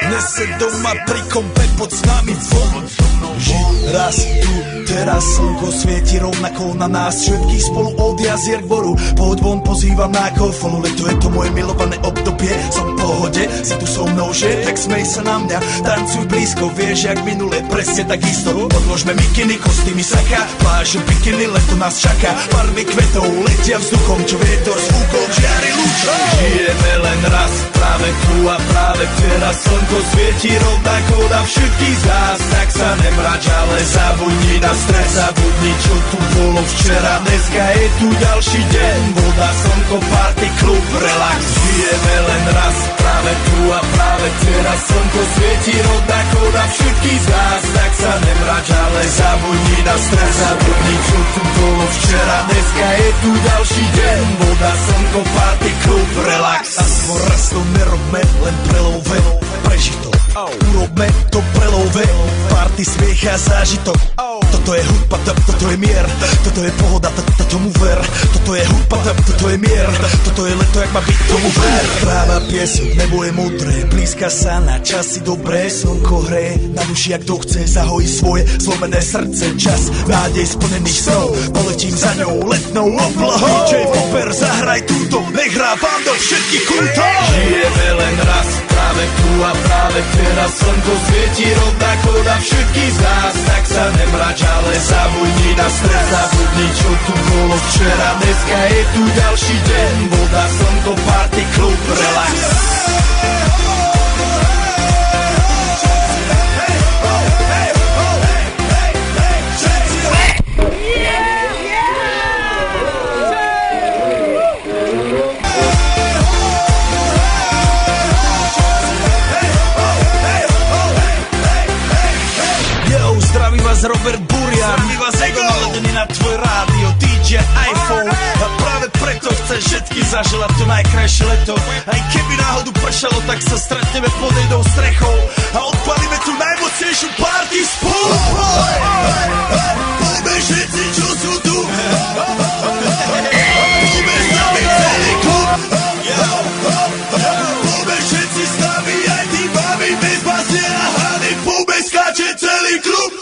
Nese doma pri kompe pod s nami von. Raz tu, teraz slnko svieti rovnako na nás všetkých spolu od jazier k boru. Poď von, pozývam na kofolu, leto je to moje milované obdobie. Som v pohode, si tu so mnou, že? Tak smej sa na mňa, tancuj blízko, vieš jak minule, presne takisto. Odložme mikiny, kostýmy saka, pláž bikiny, leto nás čaká. Barvy kvetov letia vzduchom, čo vietor s fúkom žiari lúčom. Žijeme len raz, práve tu a práve teraz slnko svieti rovnako na všetkých z nás. Tak sa nemrač, ale zabudni na stres, zabudni čo tu bolo včera. Dneska je tu ďalší deň, voda, slnko, party, klub, relax. Žijeme len raz, práve tu a práve teraz slnko svieti rovnako na všetkých z nás. Tak sa nemrač, ale zabudni na stres, zabudni čo tu bolo včera. Dneska je tu ďalší deň, voda, slnko, party, klub, relax. Aspoň raz to nerobme, len prelove, prežitok. Urobme to prelove, party, smiech a zážitok. Toto je hudba, toto je mier, toto je pohoda, tomu ver. Toto je hudba, toto je mier, toto je leto, jak má byť, tomu ver. Práva piesok, nebo je modré, blízka sa na časy dobré. Slnko hreje na duši, jak kto chce, zahojí svoje zlomené srdce. Čas nádej splnených snov, poletím za ňou letnou oblohou. DJ Popper, zahraj túto, nech hrá vám do všetkých kútov. Žijeme len raz, práve tu a práve teraz slnko svieti rovnako na všetkých z nás. Tak sa nemrač, ale zabudni na stres, zabudni čo tu bolo včera. Dneska je tu ďalší deň, voda, slnko, party, klub, relax. Robert Burian, my vás ego naladený na tvoj rádio, DJ iPhone. A práve preto chceš všetky zaželať to najkrajšie leto. Aj keby náhodu pršalo, tak sa stretneme pod jednou strechou a odpalíme tu najmocnejšiu party spolu. Poďme všetci, čo sú tu, poďme s nami celý klub. Poďme všetci s nami, aj tí babi bez basie a hany. Poďme skáče celý klub.